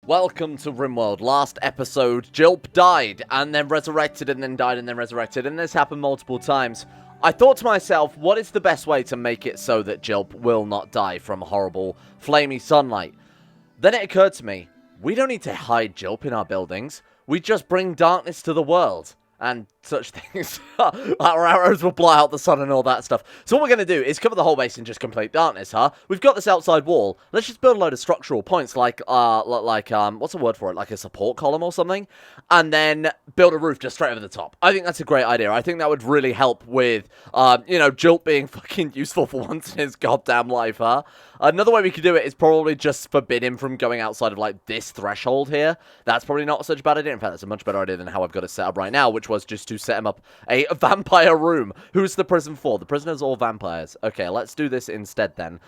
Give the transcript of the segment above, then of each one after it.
Welcome to Rimworld. Last episode, Jilp died, and then resurrected, and then died, and then resurrected, and this happened multiple times. I thought to myself, what is the best way to make it so that Jilp will not die from horrible, flamey sunlight? Then it occurred to me, we don't need to hide Jilp in our buildings. We just bring darkness to the world. And such things. Our arrows will blot out the sun and all that stuff. So what we're going to do is cover the whole base in just complete darkness, huh? We've got this outside wall. Let's just build a load of structural points like what's the word for it? Like a support column or something? And then build a roof just straight over the top. I think that's a great idea. I think that would really help with, Jilt being fucking useful for once in his goddamn life, huh? Another way we could do it is probably just forbid him from going outside of, like, this threshold here. That's probably not such a bad idea. In fact, that's a much better idea than how I've got it set up right now, which was just to set him up a vampire room. Who's the prison for? The prisoners or vampires? Okay, let's do this instead then,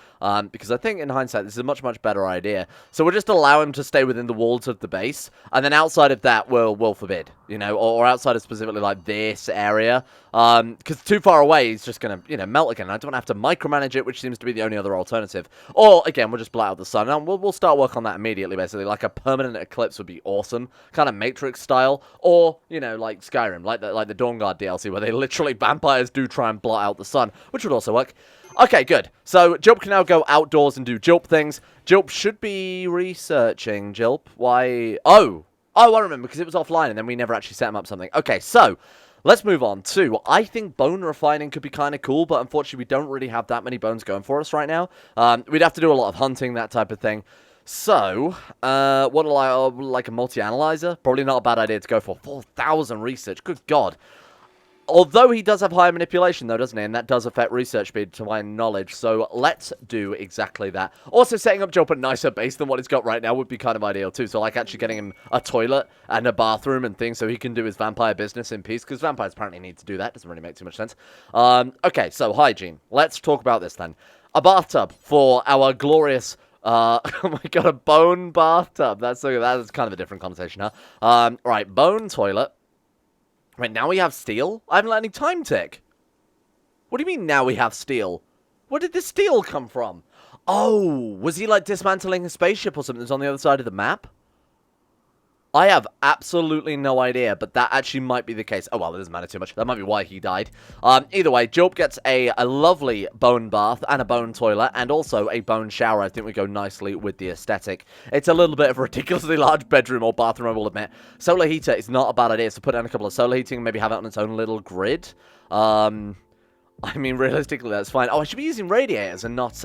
because I think in hindsight, this is a much, much better idea. So we'll just allow him to stay within the walls of the base, and then outside of that, we'll forbid, you know, or outside of specifically, like, this area, because too far away, he's just gonna, melt again. I don't have to micromanage it, which seems to be the only other alternative. Or, again, we'll just blot out the sun, and we'll start work on that immediately, basically. Like, a permanent eclipse would be awesome, kind of Matrix style, or, like Skyrim, like the Dawn Guard DLC, where they literally, vampires do try and blot out the sun, which would also work. Okay, good. So, Jilp can now go outdoors and do Jilp things. Jilp should be researching. Jilp, why? Oh, I remember, because it was offline, and then we never actually set him up something. Okay, so let's move on to, I think bone refining could be kind of cool, but unfortunately we don't really have that many bones going for us right now. We'd have to do a lot of hunting, that type of thing. So, what do I, like a multi-analyzer? Probably not a bad idea to go for. 4,000 research, good god. Although he does have higher manipulation, though, doesn't he? And that does affect research speed, to my knowledge. So let's do exactly that. Also, setting up Jilp a nicer base than what he's got right now would be kind of ideal, too. So, like, actually getting him a toilet and a bathroom and things so he can do his vampire business in peace. Because vampires apparently need to do that. Doesn't really make too much sense. Okay, so hygiene. Let's talk about this, then. A bathtub for our glorious... oh my god, a bone bathtub. That's kind of a different conversation, huh? Right, bone toilet. Right, now we have steel? I haven't let any time tick. What do you mean now we have steel? Where did this steel come from? Oh, was he, like, dismantling a spaceship or something that's on the other side of the map? I have absolutely no idea, but that actually might be the case. Oh, well, it doesn't matter too much. That might be why he died. Either way, Jilp gets a lovely bone bath and a bone toilet and also a bone shower. I think we go nicely with the aesthetic. It's a little bit of a ridiculously large bedroom or bathroom, I will admit. Solar heater is not a bad idea, so put down a couple of solar heating, maybe have it on its own little grid. I mean, realistically, that's fine. Oh, I should be using radiators and not,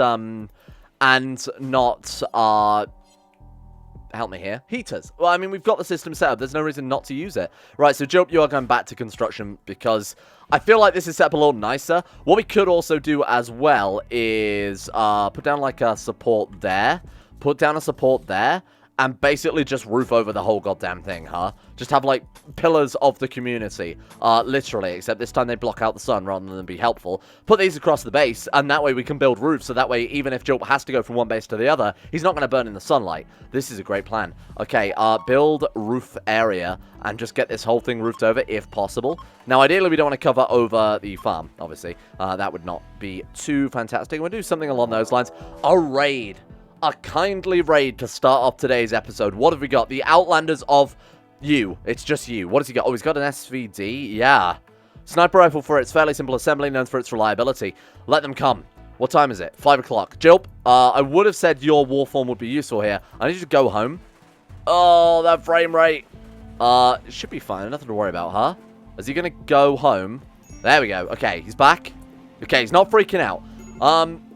help me here. Heaters. Well, I mean, we've got the system set up. There's no reason not to use it. Right, so Jilp, you are going back to construction because I feel like this is set up a little nicer. What we could also do as well is put down, like, a support there. Put down a support there. And basically just roof over the whole goddamn thing, huh? Just have, like, pillars of the community. Literally, except this time they block out the sun rather than be helpful. Put these across the base, and that way we can build roofs, so that way even if Jilp has to go from one base to the other, he's not going to burn in the sunlight. This is a great plan. Okay, build roof area, and just get this whole thing roofed over, if possible. Now, ideally, we don't want to cover over the farm, obviously. That would not be too fantastic. We'll do something along those lines. A raid. A kindly raid to start off today's episode. What have we got? The Outlanders of you. It's just you. What has he got? Oh, he's got an SVD. Yeah. Sniper rifle for its fairly simple assembly, known for its reliability. Let them come. What time is it? 5 o'clock. Jilp, I would have said your war form would be useful here. I need you to go home. Oh, that frame rate. It should be fine. Nothing to worry about, huh? Is he going to go home? There we go. Okay, he's back. Okay, he's not freaking out.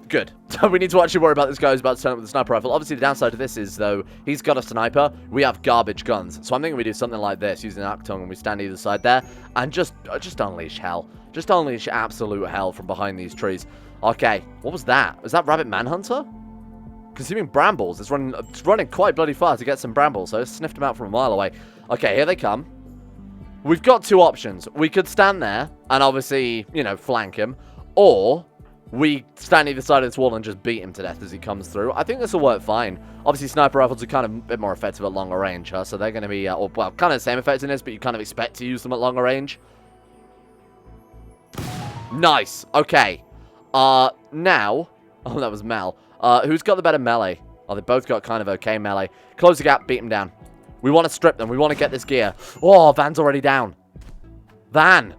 Good. So we need to actually worry about this guy who's about to turn up with the sniper rifle. Obviously, the downside to this is, though, he's got a sniper. We have garbage guns. So I'm thinking we do something like this, using Achtung, and we stand either side there, and just unleash hell. Just unleash absolute hell from behind these trees. Okay, what was that? Was that Rabbit Manhunter? Consuming brambles. It's running quite bloody far to get some brambles, so I sniffed them out from a mile away. Okay, here they come. We've got two options. We could stand there and obviously, flank him, or we stand either side of this wall and just beat him to death as he comes through. I think this will work fine. Obviously, sniper rifles are kind of a bit more effective at longer range, huh? So they're going to be, well, kind of the same effectiveness, but you kind of expect to use them at longer range. Nice. Okay. Now. Oh, that was Mel. Who's got the better melee? Oh, they both got kind of okay melee. Close the gap, beat them down. We want to strip them. We want to get this gear. Oh, Van's already down. Van,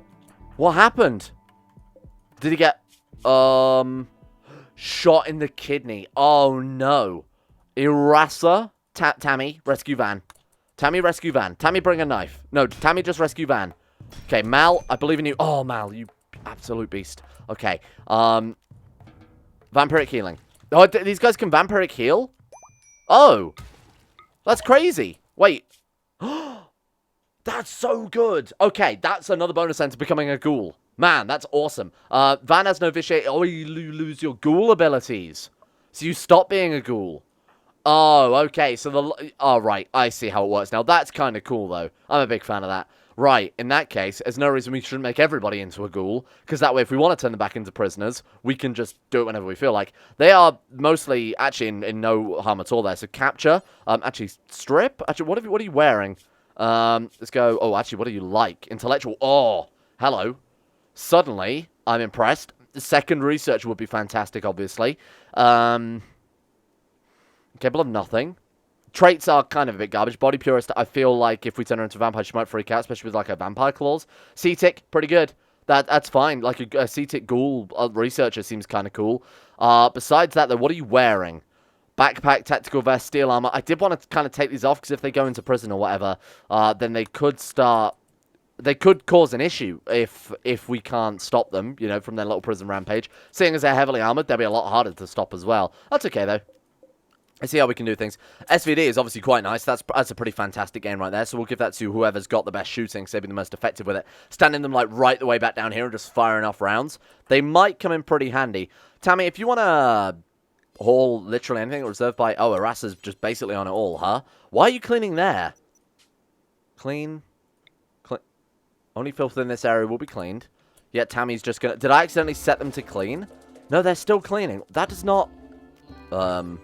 what happened? Did he get, shot in the kidney? Oh, no. Irasa, Tammy, rescue Van. Tammy, rescue Van. Tammy, bring a knife. No, Tammy, just rescue Van. Okay, Mal, I believe in you. Oh, Mal, you absolute beast. Okay, vampiric healing. Oh, these guys can vampiric heal? Oh, that's crazy. Wait. That's so good. Okay, that's another bonus then to becoming a ghoul. Man, that's awesome. Van has no vitiate. Oh, you lose your ghoul abilities. So you stop being a ghoul. Oh, okay. So oh, right. I see how it works now. That's kind of cool, though. I'm a big fan of that. Right. In that case, there's no reason we shouldn't make everybody into a ghoul. Because that way, if we want to turn them back into prisoners, we can just do it whenever we feel like. They are mostly, actually, in no harm at all there. So capture. Actually, strip. Actually, what are you wearing? Let's go. Oh, actually, what do you like? Intellectual. Oh, hello. Suddenly, I'm impressed. The second research would be fantastic, obviously. Capable of nothing. Traits are kind of a bit garbage. Body Purist, I feel like if we turn her into a vampire, she might freak out, especially with, like, her vampire claws. C-Tick, pretty good. That's fine. Like, a C-Tick ghoul researcher seems kind of cool. Besides that, though, what are you wearing? Backpack, tactical vest, steel armor. I did want to kind of take these off, because if they go into prison or whatever, then they could start... They could cause an issue if we can't stop them, you know, from their little prison rampage. Seeing as they're heavily armored, they'll be a lot harder to stop as well. That's okay, though. Let's see how we can do things. SVD is obviously quite nice. That's a pretty fantastic game right there. So we'll give that to whoever's got the best shooting, so they'll be the most effective with it. Standing them, like, right the way back down here and just firing off rounds. They might come in pretty handy. Tammy, if you want to haul literally anything reserved by... Oh, Arasa's just basically on it all, huh? Why are you cleaning there? Clean... Only filth in this area will be cleaned. Yet Tammy's just gonna... Did I accidentally set them to clean? No, they're still cleaning. That does not... So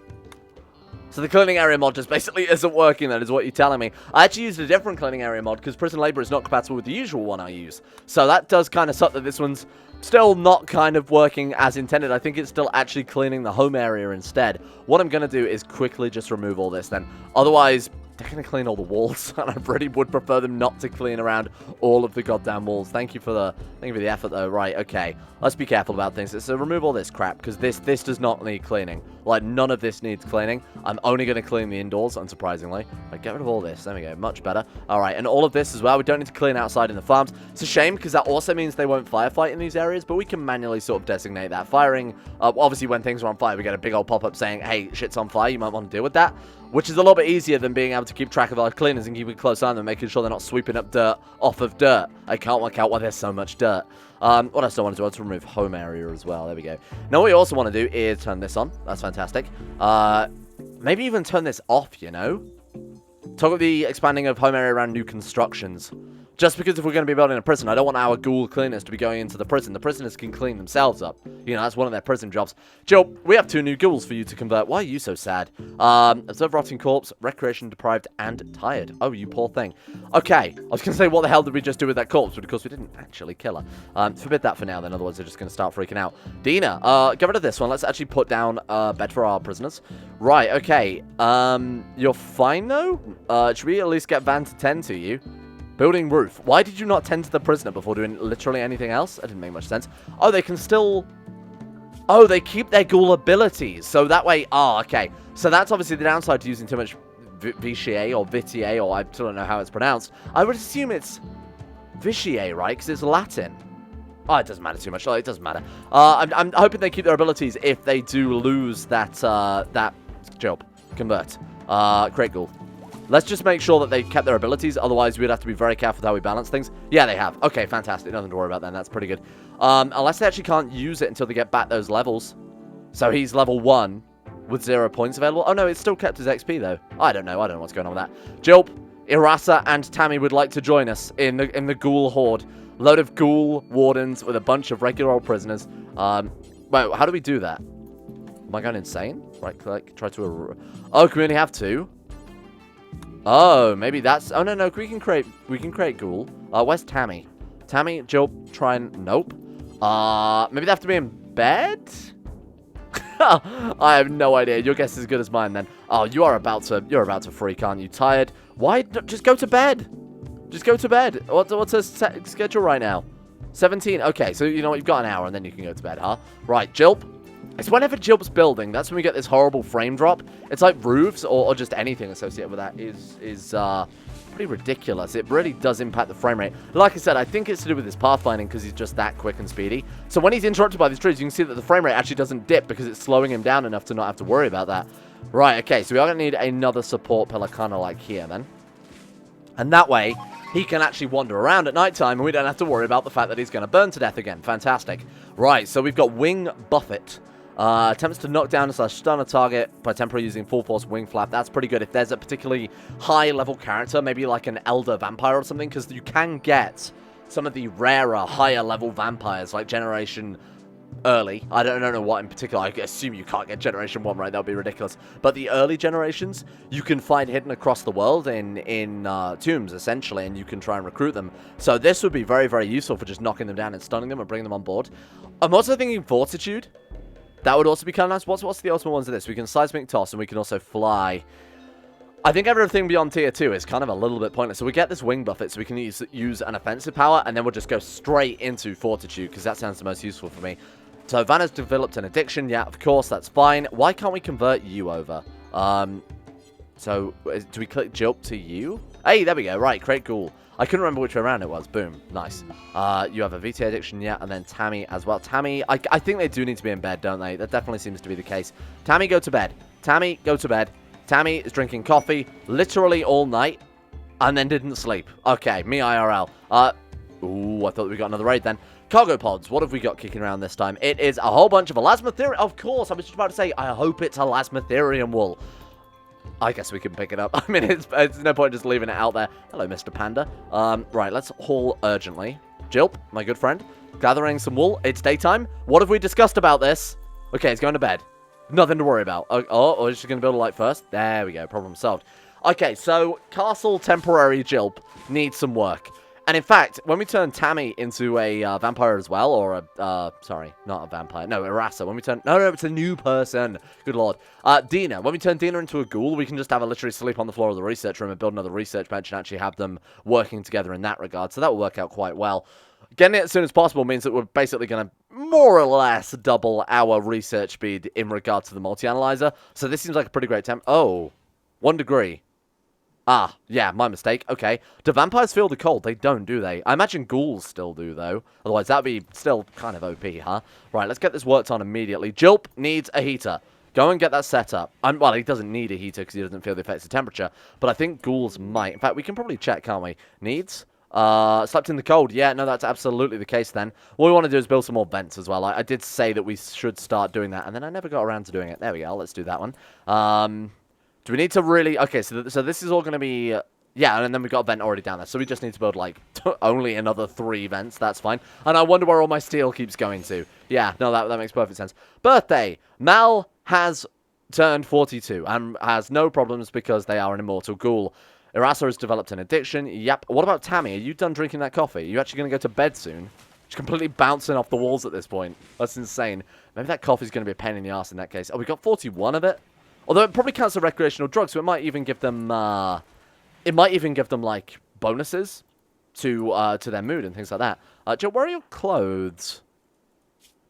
the cleaning area mod just basically isn't working, then, is what you're telling me. I actually used a different cleaning area mod, because prison labor is not compatible with the usual one I use. So that does kind of suck that this one's still not kind of working as intended. I think it's still actually cleaning the home area instead. What I'm going to do is quickly just remove all this, then. Otherwise... They're going to clean all the walls, and I really would prefer them not to clean around all of the goddamn walls. Thank you for the effort, though. Right, okay. Let's be careful about things. So remove all this crap, because this does not need cleaning. Like, none of this needs cleaning. I'm only going to clean the indoors, unsurprisingly. Right, get rid of all this. There we go. Much better. All right, and all of this as well. We don't need to clean outside in the farms. It's a shame, because that also means they won't firefight in these areas, but we can manually sort of designate that. Firing, obviously, when things are on fire, we get a big old pop-up saying, hey, shit's on fire. You might want to deal with that. Which is a little bit easier than being able to keep track of our cleaners and keeping a close eye on them, making sure they're not sweeping up dirt off of dirt. I can't work out why there's so much dirt. What else do I want to do? I want to remove home area as well. There we go. Now, what we also want to do is turn this on. That's fantastic. Maybe even turn this off, you know? Talk about the expanding of home area around new constructions. Just because if we're going to be building a prison, I don't want our ghoul cleaners to be going into the prison. The prisoners can clean themselves up. You know, that's one of their prison jobs. Jill, we have 2 new ghouls for you to convert. Why are you so sad? Observe rotting corpse, recreation deprived, and tired. Oh, you poor thing. Okay, I was going to say, what the hell did we just do with that corpse? But of course, we didn't actually kill her. Forbid that for now, then. Otherwise, they're just going to start freaking out. Dina, get rid of this one. Let's actually put down a bed for our prisoners. Right, okay. You're fine, though? Should we at least get Van to tend to you? Building roof. Why did you not tend to the prisoner before doing literally anything else? That didn't make much sense. Oh, they can still... Oh, they keep their ghoul abilities. So that way... Oh, okay. So that's obviously the downside to using too much vitiate or vitiate, or I still don't know how it's pronounced. I would assume it's vitiate, right? Because it's Latin. Oh, it doesn't matter too much. Oh, it doesn't matter. I'm hoping they keep their abilities if they do lose that job. Convert. Create ghoul. Let's just make sure that they kept their abilities. Otherwise, we'd have to be very careful with how we balance things. Yeah, they have. Okay, fantastic. Nothing to worry about then. That's pretty good. Unless they actually can't use it until they get back those levels. So he's level 1 with 0 points available. Oh, no, it's still kept his XP, though. I don't know. I don't know what's going on with that. Jilp, Irasa, and Tammy would like to join us in the ghoul horde. Load of ghoul wardens with a bunch of regular old prisoners. Wait, how do we do that? Am I going insane? Right click, try to... Oh, can we only have 2? Oh, maybe that's... Oh, no, we can create ghoul. Where's Tammy? Tammy, Jill, try and... Nope. Maybe they have to be in bed? I have no idea. Your guess is as good as mine then. Oh, you're about to freak, aren't you? Tired? Why? Just go to bed. Just go to bed. What's her schedule right now? 17. Okay, so you know what? You've got an hour and then you can go to bed, huh? Right, Jilp. It's whenever Jilp's building, that's when we get this horrible frame drop. It's like roofs or just anything associated with that is pretty ridiculous. It really does impact the frame rate. Like I said, I think it's to do with his pathfinding because he's just that quick and speedy. So when he's interrupted by these trees, you can see that the frame rate actually doesn't dip because it's slowing him down enough to not have to worry about that. Right, okay, so we are going to need another support pillar kind of like here then. And that way, he can actually wander around at nighttime and we don't have to worry about the fact that he's going to burn to death again. Fantastic. Right, so we've got Wing Buffet. Attempts to knock down / stun a target by temporarily using full force wing flap. That's pretty good if there's a particularly high level character, maybe like an elder vampire or something, because you can get some of the rarer, higher level vampires like Generation Early. I don't know what in particular. I assume you can't get Generation 1, right? That would be ridiculous. But the early generations, you can find hidden across the world in tombs, essentially, and you can try and recruit them. So this would be very, very useful for just knocking them down and stunning them and bringing them on board. I'm also thinking Fortitude. That would also be kind of nice. What's the ultimate ones of this? We can seismic toss and we can also fly. I think everything beyond tier 2 is kind of a little bit pointless. So we get this wing buffet so we can use an offensive power and then we'll just go straight into Fortitude because that sounds the most useful for me. So Vanna's developed an addiction. Yeah, of course, that's fine. Why can't we convert you over? So do we click Jilp to you? Hey, there we go. Right, create Ghoul. I couldn't remember which way around it was. Boom. Nice. You have a VT addiction, yeah, and then Tammy as well. Tammy, I think they do need to be in bed, don't they? That definitely seems to be the case. Tammy, go to bed. Tammy, go to bed. Tammy is drinking coffee literally all night and then didn't sleep. Okay, me IRL. Ooh, I thought we got another raid then. Cargo pods, what have we got kicking around this time? It is a whole bunch of elasmotherium. Of course, I was just about to say, I hope it's elasmotherium wool. I guess we can pick it up. I mean, it's no point just leaving it out there. Hello, Mr. Panda. Right, let's haul urgently. Jilp, my good friend, gathering some wool. It's daytime. What have we discussed about this? Okay, he's going to bed. Nothing to worry about. Oh, is she going to build a light first? There we go. Problem solved. Okay, so Castle Temporary Jilp needs some work. And in fact, when we turn Tammy into a vampire as well, or a, sorry, not a vampire, no, a Rasa, when we turn, no, it's a new person, good lord. Dina, when we turn Dina into a ghoul, we can just have her literally sleep on the floor of the research room and build another research bench and actually have them working together in that regard, so that will work out quite well. Getting it as soon as possible means that we're basically going to more or less double our research speed in regard to the multi-analyzer, so this seems like a pretty great temp. Oh, 1 degree. Ah, yeah, my mistake. Okay. Do vampires feel the cold? They don't, do they? I imagine ghouls still do, though. Otherwise, that'd be still kind of OP, huh? Right, let's get this worked on immediately. Jilp needs a heater. Go and get that set up. Well, he doesn't need a heater because he doesn't feel the effects of temperature. But I think ghouls might. In fact, we can probably check, can't we? Needs? Slept in the cold. Yeah, no, that's absolutely the case then. What we want to do is build some more vents as well. I did say that we should start doing that, and then I never got around to doing it. There we go. Let's do that one. Do we need to really... Okay, so this is all going to be... yeah, and then we've got a vent already down there. So we just need to build, like, only another 3 vents. That's fine. And I wonder where all my steel keeps going to. Yeah, no, that makes perfect sense. Birthday. Mal has turned 42 and has no problems because they are an immortal ghoul. Irasa has developed an addiction. Yep. What about Tammy? Are you done drinking that coffee? Are you actually going to go to bed soon? She's completely bouncing off the walls at this point. That's insane. Maybe that coffee's going to be a pain in the ass in that case. Oh, we got 41 of it? Although it probably counts as a recreational drug, so it might even give them, like, bonuses to their mood and things like that. Joe, where are your clothes?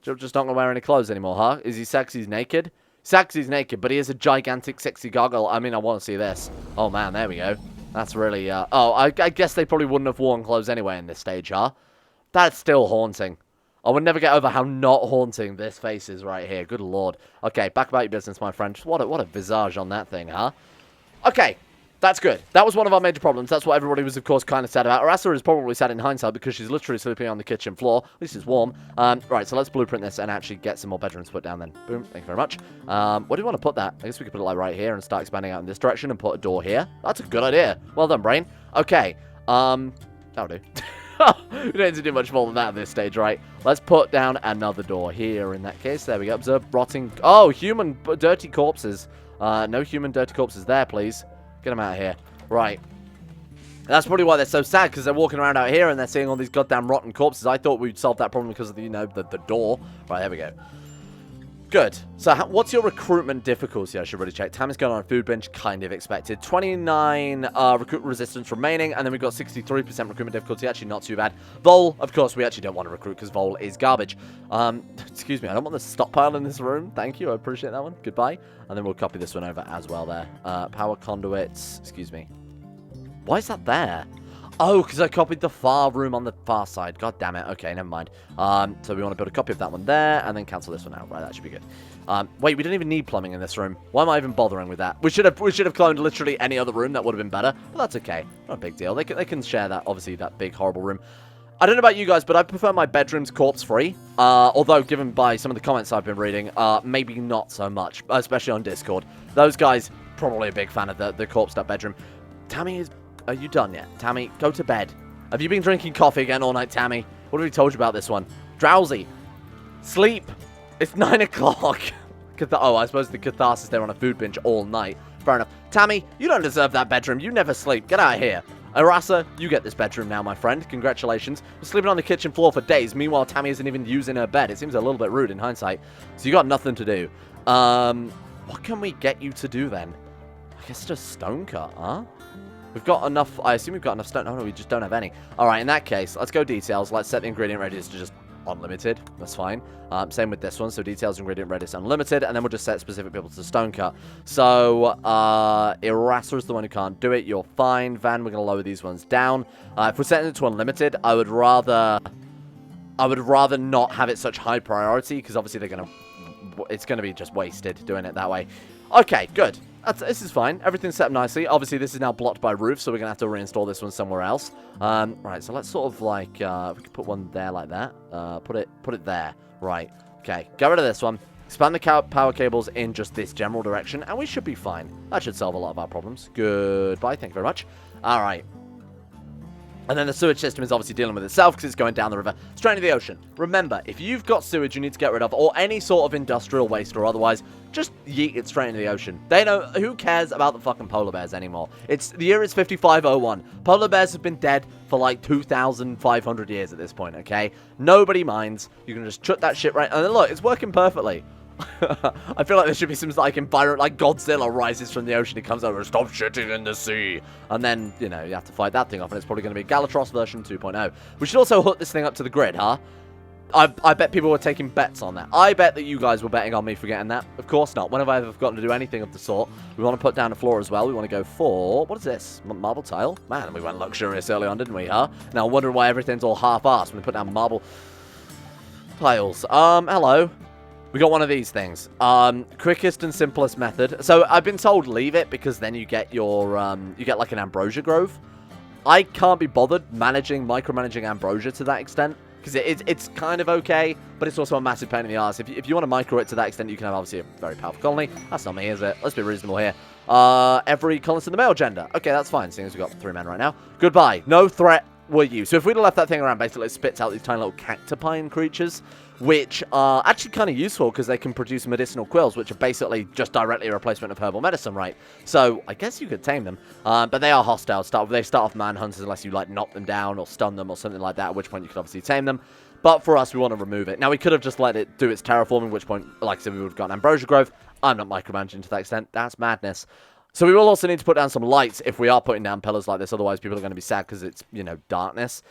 Joe just not going to wear any clothes anymore, huh? Is he sexy? He's naked? Sexy's naked, but he has a gigantic sexy goggle. I mean, I want to see this. Oh, man, there we go. That's really, oh, I guess they probably wouldn't have worn clothes anyway in this stage, huh? That's still haunting. I would never get over how not haunting this face is right here. Good lord. Okay, back about your business, my friend. What a visage on that thing, huh? Okay, that's good. That was one of our major problems. That's what everybody was, of course, kind of sad about. Arasa is probably sad in hindsight because she's literally sleeping on the kitchen floor. At least it's warm. Right, so let's blueprint this and actually get some more bedrooms put down then. Boom. Thank you very much. Where do you want to put that? I guess we could put it like right here and start expanding out in this direction and put a door here. That's a good idea. Well done, brain. Okay. That'll do. We don't need to do much more than that at this stage, right? Let's put down another door here in that case. There we go. Observe rotting... Oh, human dirty corpses. No human dirty corpses there, please. Get them out of here. Right. That's probably why they're so sad, because they're walking around out here and they're seeing all these goddamn rotten corpses. I thought we'd solve that problem because of the, you know, the door. Right, there we go. Good. So what's your recruitment difficulty? I should really check. Tammy's going on a food binge, kind of expected. 29 recruit resistance remaining, and then we've got 63% recruitment difficulty. Actually, not too bad. Vol, of course, we actually don't want to recruit because Vol is garbage. Excuse me, I don't want the stockpile in this room. Thank you, I appreciate that one. Goodbye. And then we'll copy this one over as well there. Power conduits. Excuse me. Why is that there? Oh, because I copied the far room on the far side. God damn it. Okay, never mind. So we want to build a copy of that one there, and then cancel this one out. Right, that should be good. Wait, we don't even need plumbing in this room. Why am I even bothering with that? We should have cloned literally any other room. That would have been better. But that's okay. Not a big deal. They can share that, obviously, that big, horrible room. I don't know about you guys, but I prefer my bedrooms corpse-free. Although, given by some of the comments I've been reading, maybe not so much, especially on Discord. Those guys, probably a big fan of the corpsed-up bedroom. Tammy is... Are you done yet? Tammy, go to bed. Have you been drinking coffee again all night, Tammy? What have we told you about this one? Drowsy. Sleep. It's 9 o'clock. Oh, I suppose the catharsis there on a food binge all night. Fair enough. Tammy, you don't deserve that bedroom. You never sleep. Get out of here. Arasa, you get this bedroom now, my friend. Congratulations. You're sleeping on the kitchen floor for days. Meanwhile, Tammy isn't even using her bed. It seems a little bit rude in hindsight. So you got nothing to do. What can we get you to do then? I guess just stone cut, huh? We've got enough, I assume we've got enough stone. Oh, no, we just don't have any. All right, in that case, let's go details. Let's set the ingredient readiness to just unlimited. That's fine. Same with this one. So details, ingredient readiness, unlimited. And then we'll just set specific people to stone cut. So, Irasa is the one who can't do it. You're fine. Van, we're going to lower these ones down. If we're setting it to unlimited, I would rather not have it such high priority because obviously it's going to be just wasted doing it that way. Okay, good. This is fine. Everything's set up nicely. Obviously, this is now blocked by roof, so we're going to have to reinstall this one somewhere else. Right, so let's sort of like, we could put one there like that. Put it there. Right. Okay, get rid of this one. Expand the power cables in just this general direction, and we should be fine. That should solve a lot of our problems. Goodbye. Thank you very much. All right. And then the sewage system is obviously dealing with itself because it's going down the river straight into the ocean. Remember, if you've got sewage you need to get rid of, or any sort of industrial waste or otherwise, just yeet it straight into the ocean. They know, who cares about the fucking polar bears anymore? The year is 5501. Polar bears have been dead for like 2,500 years at this point, okay? Nobody minds. You can just chuck that shit right, and then look, it's working perfectly. I feel like there should be some like environment, like Godzilla rises from the ocean, he comes over and stop shitting in the sea, and then, you know, you have to fight that thing off, and it's probably going to be Galvatros version 2.0. We should also hook this thing up to the grid, huh? I bet people were taking bets on that. I bet that you guys were betting on me forgetting that. Of course not. When have I ever forgotten to do anything of the sort? We want to put down a floor as well. We want to go for... What is this? Marble tile? Man, we went luxurious early on, didn't we, huh? Now I'm wondering why everything's all half-assed when we put down marble tiles. Hello. We got one of these things. Quickest and simplest method. So I've been told leave it because then you get your, you get like an ambrosia grove. I can't be bothered micromanaging ambrosia to that extent. Because it's kind of okay, but it's also a massive pain in the arse. If you want to micro it to that extent, you can have obviously a very powerful colony. That's not me, is it? Let's be reasonable here. Every colonist in the male gender. Okay, that's fine, seeing as we've got 3 men right now. Goodbye. No threat were you. So if we'd have left that thing around, basically it spits out these tiny little cactipine creatures, which are actually kind of useful because they can produce medicinal quills, which are basically just directly a replacement of herbal medicine, right? So I guess you could tame them, but they are hostile. They start off manhunters unless you like knock them down or stun them or something like that, at which point you could obviously tame them. But for us, we want to remove it. Now, we could have just let it do its terraforming, at which point, like I said, we would have gotten ambrosia grove. I'm not micromanaging to that extent. That's madness. So we will also need to put down some lights if we are putting down pillars like this. Otherwise, people are going to be sad because it's, you know, darkness.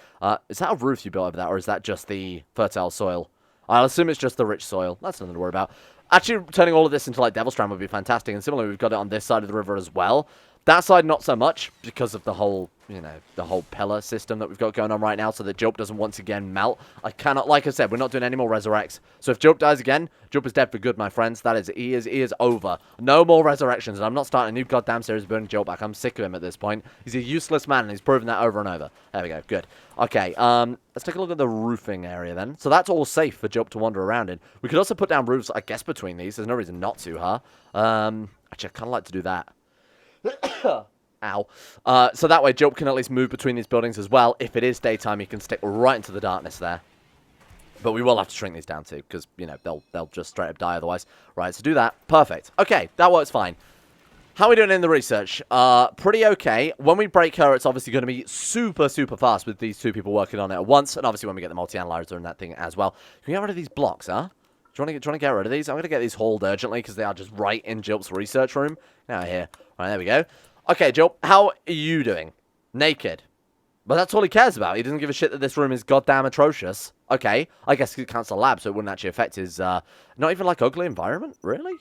Is that a roof you built over that, or is that just the fertile soil? I'll assume it's just the rich soil. That's nothing to worry about. Actually, turning all of this into, like, Devil Strand would be fantastic. And similarly, we've got it on this side of the river as well. That side, not so much, because of the whole, you know, the whole pillar system that we've got going on right now, so that Jilp doesn't once again melt. I cannot, like I said, we're not doing any more resurrects. So if Jilp dies again, Jilp is dead for good, my friends. That is, he is over. No more resurrections, and I'm not starting a new goddamn series of burning Jilp back. I'm sick of him at this point. He's a useless man, and he's proven that over and over. There we go, good. Okay, let's take a look at the roofing area then. So that's all safe for Jilp to wander around in. We could also put down roofs, I guess, between these. There's no reason not to, huh? Actually, I kind of like to do that. Ow. So that way Jilp can at least move between these buildings as well. If it is daytime, he can stick right into the darkness there. But we will have to shrink these down too, because, you know, they'll just straight up die otherwise. Right, so do that. Perfect. Okay, that works fine. How are we doing in the research? Pretty okay. When we break her, it's obviously going to be super, super fast with these 2 people working on it at once. And obviously when we get the multi-analyzer and that thing as well. Can we get rid of these blocks, huh? Do you want to get rid of these? I'm going to get these hauled urgently because they are just right in Jilp's research room. Now here. Right, there we go. Okay, Jilp, how are you doing? Naked. But that's all he cares about. He doesn't give a shit that this room is goddamn atrocious. Okay, I guess it counts the lab, so it wouldn't actually affect his, not even, like, ugly environment? Really?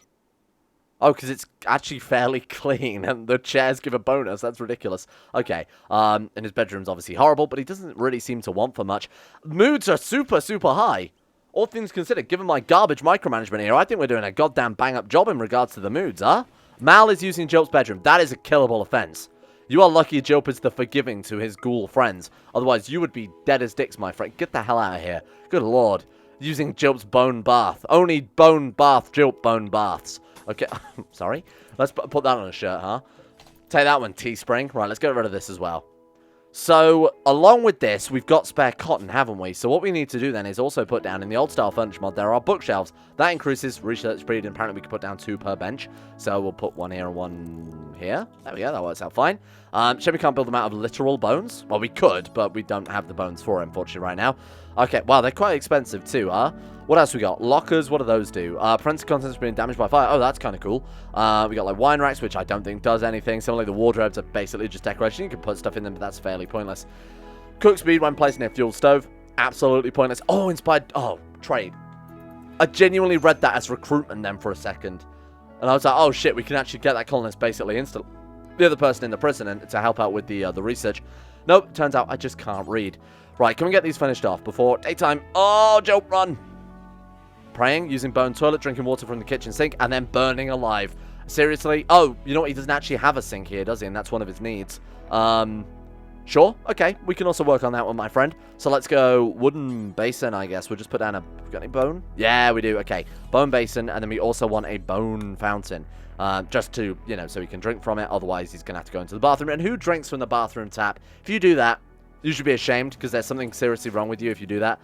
Oh, because it's actually fairly clean, and the chairs give a bonus. That's ridiculous. Okay, and his bedroom's obviously horrible, but he doesn't really seem to want for much. Moods are super, super high. All things considered, given my garbage micromanagement here, I think we're doing a goddamn bang-up job in regards to the moods, huh? Mal is using Jilp's bedroom. That is a killable offense. You are lucky Jilp is the forgiving to his ghoul friends. Otherwise, you would be dead as dicks, my friend. Get the hell out of here. Good lord. Using Jilp's bone bath. Only bone bath, Jilp bone baths. Okay, sorry. Let's put that on a shirt, huh? Take that one, Teespring. Right, let's get rid of this as well. So, along with this, we've got spare cotton, haven't we? So what we need to do then is also put down in the old style furniture mod, there are bookshelves. That increases research speed, and apparently we can put down 2 per bench. So we'll put 1 here and 1 here. There we go, that works out fine. Shame we can't build them out of literal bones. Well, we could, but we don't have the bones for it, unfortunately, right now. Okay, wow, they're quite expensive too, huh? What else we got? Lockers, what do those do? Forensic contents being damaged by fire. Oh, that's kind of cool. We got like wine racks, which I don't think does anything. Similarly, the wardrobes are basically just decoration. You can put stuff in them, but that's fairly pointless. Cook speed when placed near fuel stove. Absolutely pointless. Oh, inspired. Oh, trade. I genuinely read that as recruitment then for a second. And I was like, oh shit, we can actually get that colonist basically instantly. The other person in the prison and to help out with the research. Nope, turns out I just can't read. Right, can we get these finished off before daytime? Oh, Joke, run! Praying, using bone toilet, drinking water from the kitchen sink, and then burning alive. Seriously? Oh, you know what? He doesn't actually have a sink here, does he? And that's one of his needs. Sure. Okay. We can also work on that one, my friend. So let's go wooden basin, I guess. We'll just put down a... Got any bone? Yeah, we do. Okay. Bone basin, and then we also want a bone fountain. Just to, you know, so he can drink from it. Otherwise, he's going to have to go into the bathroom. And who drinks from the bathroom tap? If you do that, you should be ashamed because there's something seriously wrong with you if you do that.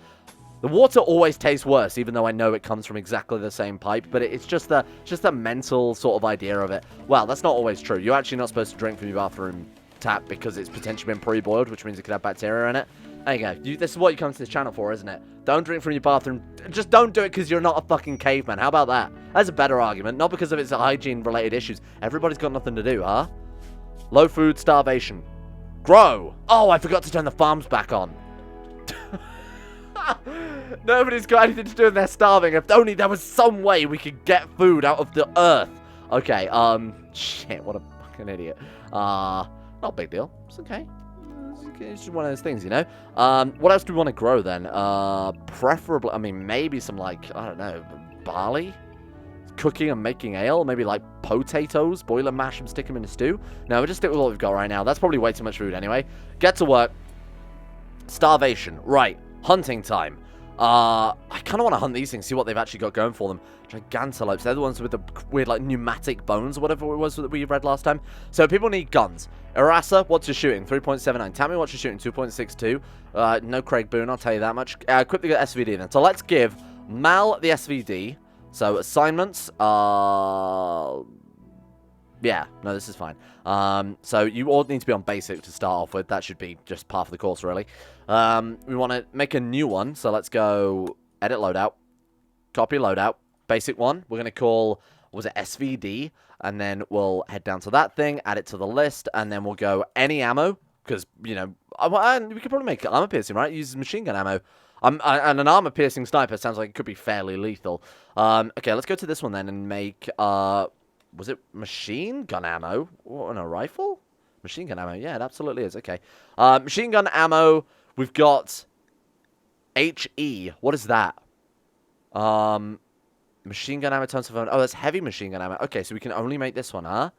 The water always tastes worse, even though I know it comes from exactly the same pipe, but it's just the mental sort of idea of it. Well, that's not always true. You're actually not supposed to drink from your bathroom tap because it's potentially been pre-boiled, which means it could have bacteria in it. There you go. This is what you come to this channel for, isn't it? Don't drink from your bathroom. Just don't do it because you're not a fucking caveman. How about that? That's a better argument. Not because of its hygiene-related issues. Everybody's got nothing to do, huh? Low food, starvation. Grow! Oh, I forgot to turn the farms back on. Nobody's got anything to do and they're starving. If only there was some way we could get food out of the earth. Okay, shit, what a fucking idiot. Not a big deal. It's okay. It's just one of those things, you know? What else do we want to grow then? Preferably, I mean, maybe some, like, I don't know, barley? Cooking and making ale? Maybe, like, potatoes? Boil and mash them, stick them in a stew? No, we'll just stick with what we've got right now. That's probably way too much food anyway. Get to work. Starvation. Right. Hunting time. I kind of want to hunt these things, see what they've actually got going for them. Gigantelopes. They're the ones with the weird, like, pneumatic bones or whatever it was that we read last time. So people need guns. Erasa, what's your shooting? 3.79. Tammy, what's your shooting? 2.62. No Craig Boone, I'll tell you that much. Quickly get SVD then. So let's give Mal the SVD. So assignments. Yeah, no, this is fine. So you all need to be on basic to start off with. That should be just part of the course, really. We want to make a new one. So let's go edit loadout. Copy loadout. Basic one. We're going to call, what was it, SVD. And then we'll head down to that thing, add it to the list, and then we'll go any ammo. Because, you know, we could probably make armor piercing, right? Use machine gun ammo. And an armor piercing sniper sounds like it could be fairly lethal. Okay, let's go to this one then and make... was it machine gun ammo? Or on a rifle? Machine gun ammo. Yeah, it absolutely is. Okay. Machine gun ammo. We've got HE. What is that? Machine gun ammo tons of... Oh, that's heavy machine gun ammo. Okay, so we can only make this one, huh?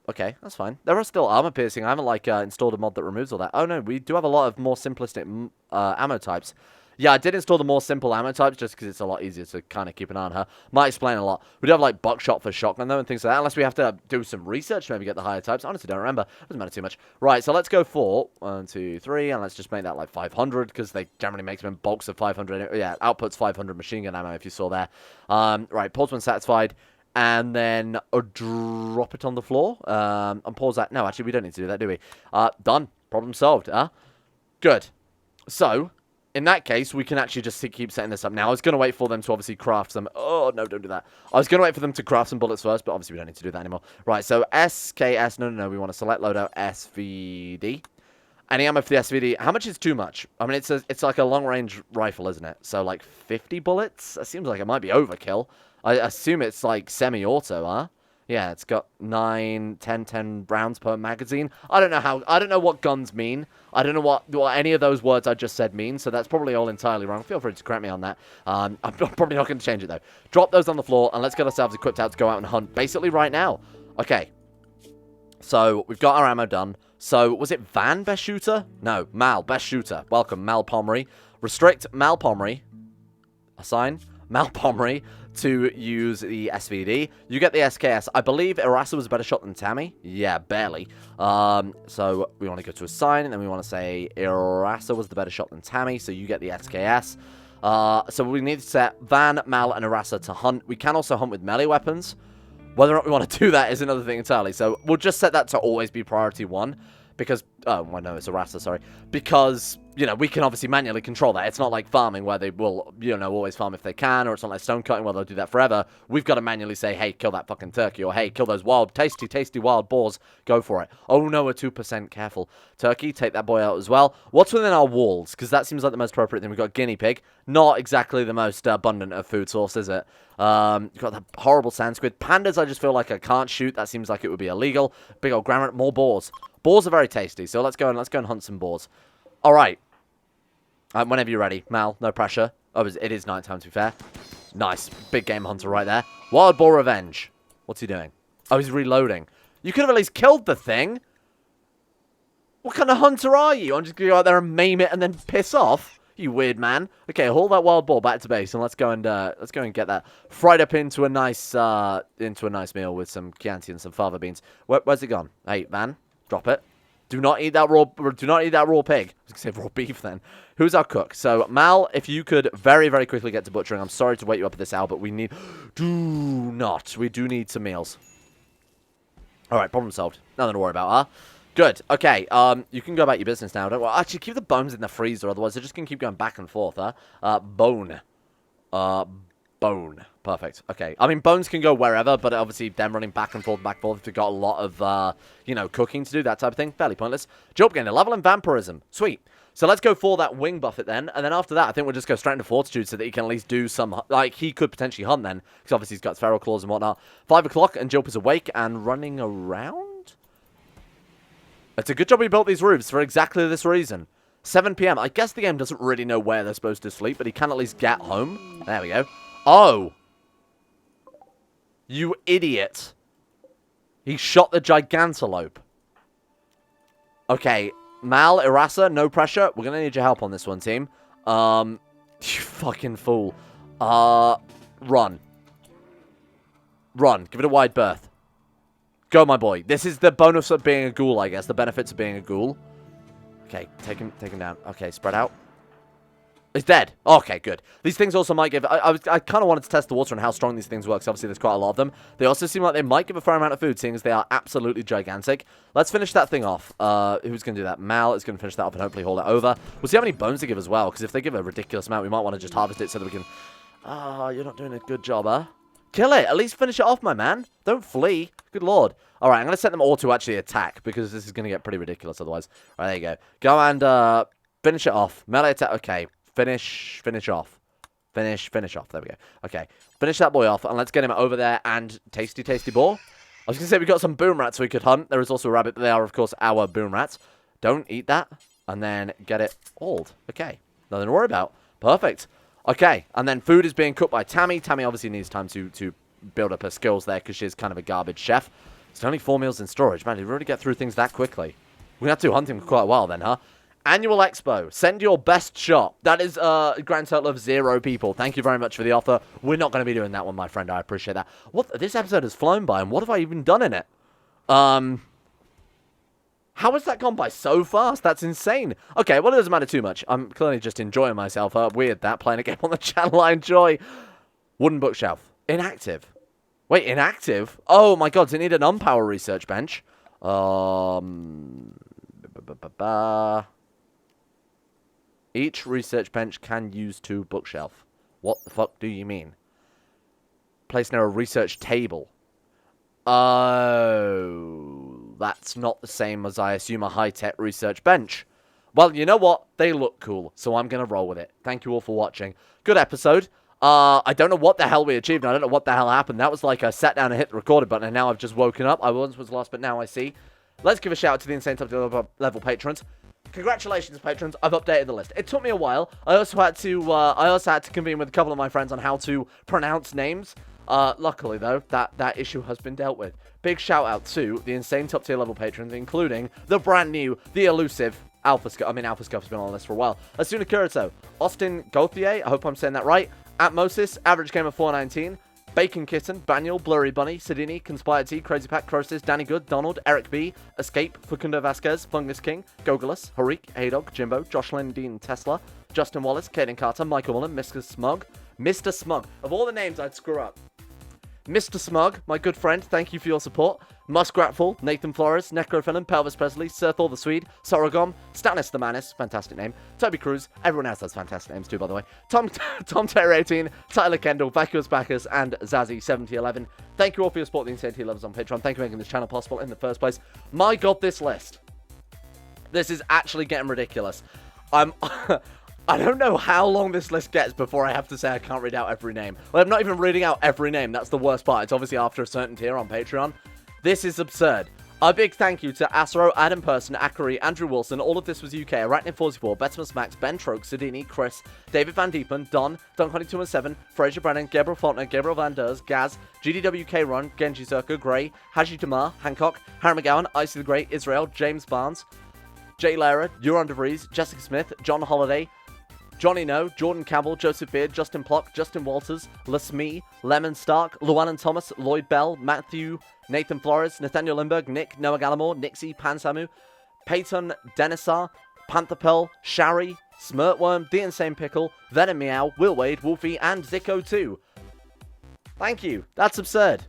Okay, that's fine. There are still armor piercing. I haven't, like, installed a mod that removes all that. Oh, no, we do have a lot of more simplistic ammo types. Yeah, I did install the more simple ammo types just because it's a lot easier to kind of keep an eye on her. Might explain a lot. We do have, like, buckshot for shotgun, though, and things like that. Unless we have to do some research to maybe get the higher types. Honestly, don't remember. Doesn't matter too much. Right, so let's go for 1, 2, 3, and let's just make that, like, 500 because they generally make them in bulks of 500. Yeah, outputs 500 machine gun ammo, if you saw there. Right, pause when satisfied. And then drop it on the floor. And pause that. No, actually, we don't need to do that, do we? Done. Problem solved, huh? Good. So... in that case, we can actually just keep setting this up now. I was going to wait for them to obviously craft some... Oh, no, don't do that. I was going to wait for them to craft some bullets first, but obviously we don't need to do that anymore. Right, so SKS... No. We want to select loadout SVD. Any ammo for the SVD. How much is too much? I mean, it's like a long-range rifle, isn't it? So, like, 50 bullets? That seems like it might be overkill. I assume it's, like, semi-auto, huh? Yeah, it's got 10 rounds per magazine. I don't know what guns mean. I don't know what any of those words I just said mean, so that's probably all entirely wrong. Feel free to correct me on that. I'm probably not going to change it, though. Drop those on the floor, and let's get ourselves equipped out to go out and hunt, basically right now. Okay. So, we've got our ammo done. So, was it Van best shooter? No, Mal, best shooter. Welcome, Mal Pomery. Restrict Mal Pomery. Assign Mal Pomery to use the SVD. You get the SKS. I believe Irasa was a better shot than Tammy. Yeah, barely. So we want to go to assign, and then we want to say Irasa was the better shot than Tammy, so you get the SKS. So we need to set Van, Mal, and Irasa to hunt. We can also hunt with melee weapons. Whether or not we want to do that is another thing entirely. So we'll just set that to always be priority 1. Because, oh, well, no, it's a Rasta, sorry. Because, you know, we can obviously manually control that. It's not like farming where they will, you know, always farm if they can, or it's not like stone cutting where they'll do that forever. We've got to manually say, hey, kill that fucking turkey, or hey, kill those wild, tasty wild boars. Go for it. Oh, no, we're 2%. Careful. Turkey, take that boy out as well. What's within our walls? Because that seems like the most appropriate thing. We've got guinea pig. Not exactly the most abundant of food source, is it? You've got that horrible sand squid. Pandas, I just feel like I can't shoot. That seems like it would be illegal. Big old granite. More boars. Boars are very tasty, so let's go and hunt some boars. All right. Whenever you're ready, Mal. No pressure. Oh, it is nighttime, to be fair. Nice. Big game hunter right there. Wild boar revenge. What's he doing? Oh, he's reloading. You could have at least killed the thing. What kind of hunter are you? I'm just going to go out there and maim it and then piss off? You weird man. Okay, haul that wild boar back to base, and let's go and get that fried up into a nice meal with some Chianti and some fava beans. Where's it gone? Hey, Van. Drop it. Do not eat that raw pig. I was going to say raw beef then. Who's our cook? So, Mal, if you could very, very quickly get to butchering. I'm sorry to wake you up at this hour, but we need... We do need some meals. Alright, problem solved. Nothing to worry about, huh? Good. Okay, you can go about your business now. Well, actually, keep the bones in the freezer, otherwise they're just going to keep going back and forth, huh? Bone. Bone. Perfect. Okay. I mean, bones can go wherever, but obviously them running back and forth, if you've got a lot of, you know, cooking to do, that type of thing, fairly pointless. Job gain a level in vampirism. Sweet. So let's go for that wing buffet then, and then after that, I think we'll just go straight into fortitude so that he can at least do some, like, he could potentially hunt then, because obviously he's got feral claws and whatnot. 5 o'clock, and Job is awake and running around? It's a good job we built these roofs for exactly this reason. 7 p.m. I guess the game doesn't really know where they're supposed to sleep, but he can at least get home. There we go. Oh! You idiot. He shot the gigantelope. Okay, Mal, Irasa, no pressure. We're going to need your help on this one, team. You fucking fool. Run. Run. Give it a wide berth. Go, my boy. This is the bonus of being a ghoul, I guess. The benefits of being a ghoul. Okay, take him down. Okay, spread out. It's dead. Okay, good. These things also might give... I kind of wanted to test the water and how strong these things work, because obviously there's quite a lot of them. They also seem like they might give a fair amount of food, seeing as they are absolutely gigantic. Let's finish that thing off. Who's going to do that? Mal is going to finish that off and hopefully hold it over. We'll see how many bones they give as well, because if they give a ridiculous amount, we might want to just harvest it so that we can... Ah, you're not doing a good job, huh? Kill it. At least finish it off, my man. Don't flee. Good lord. All right, I'm going to set them all to actually attack, because this is going to get pretty ridiculous otherwise. All right, there you go. Go and finish it off. Melee attack. Okay. Finish off. Finish off. There we go. Okay. Finish that boy off, and let's get him over there and tasty boar. I was going to say we got some boom rats we could hunt. There is also a rabbit, but they are, of course, our boom rats. Don't eat that, and then get it hauled. Okay. Nothing to worry about. Perfect. Okay, and then food is being cooked by Tammy. Tammy obviously needs time to build up her skills there, because she's kind of a garbage chef. It's only 4 meals in storage. Man, you really get through things that quickly. We're going to have to hunt him for quite a while then, huh? Annual Expo. Send your best shot. That is a grand total of 0 people. Thank you very much for the offer. We're not going to be doing that one, my friend. I appreciate that. What? This episode has flown by, and what have I even done in it? How has that gone by so fast? That's insane. Okay, well, it doesn't matter too much. I'm clearly just enjoying myself. Weird that, playing a game on the channel I enjoy. Wooden bookshelf. Inactive. Wait, inactive? Oh, my God. Does it need an unpower research bench? Each research bench can use 2 bookshelf. What the fuck do you mean? Placed near a research table. Oh, that's not the same as, I assume, a high-tech research bench. Well, you know what? They look cool, so I'm going to roll with it. Thank you all for watching. Good episode. I don't know what the hell we achieved. I don't know what the hell happened. That was like I sat down and hit the recorder button, and now I've just woken up. I once was lost, but now I see. Let's give a shout out to the insane top level patrons. Congratulations, patrons. I've updated the list. It took me a while. I also had to convene with a couple of my friends on how to pronounce names. Luckily, though, that issue has been dealt with. Big shout out to the insane top tier level patrons, including the brand new, the elusive Alpha Scuff. I mean, Alpha Scuff has been on the list for a while. Asuna Kurito, Austin Gauthier, I hope I'm saying that right. Atmosis, Average Gamer 419, Bacon Kitten, Baniel, Blurry Bunny, Sidini, Conspire T, Crazy Pack, Crosis, Danny Good, Donald, Eric B, Escape, Facundo Vasquez, Fungus King, Gogolus, Harik, Haydog, Jimbo, Jocelyn Dean Tesla, Justin Wallace, Kaden Carter, Michael Mullen, Mr. Smug. Mr. Smug. Of all the names I'd screw up. Mr. Smug, my good friend, thank you for your support. Muskratful, Nathan Flores, Necrophilim, Pelvis Presley, Sir Thor the Swede, Sorogom, Stannis the Manis, fantastic name, Toby Cruz, everyone else has fantastic names too, by the way, Tom Terry 18, Tyler Kendall, Vacuous Bacchus, and Zazzy 7011. Thank you all for your support, the Insane T Lovers on Patreon. Thank you for making this channel possible in the first place. My god, this list. This is actually getting ridiculous. I don't know how long this list gets before I have to say I can't read out every name. Well, I'm not even reading out every name. That's the worst part. It's obviously after a certain tier on Patreon. This is absurd. A big thank you to Asro, Adam Person, Akari, Andrew Wilson, All of This Was UK, Arachnid44, Betimus Max, Ben Troke, Sidini, Chris, David Van Diepen, Don, Don217, Fraser Brennan, Gabriel Faulkner, Gabriel Van Ders, Gaz, GDWK Run, Genji Circa, Gray, Haji Damar, Hancock, Harry McGowan, Icy the Great, Israel, James Barnes, Jay Lara, Euron DeVries, Jessica Smith, John Holiday, Johnny No, Jordan Campbell, Joseph Beard, Justin Plock, Justin Walters, Lasme, Lemon Stark, Llewellyn Thomas, Lloyd Bell, Matthew, Nathan Flores, Nathaniel Lindbergh, Nick, Noah Gallimore, Nixie, Pansamu, Peyton Denisar, Panther Pearl, Shari, Smirtworm, The Insane Pickle, Venom Meow, Will Wade, Wolfie, and Zico 2. Thank you. That's absurd.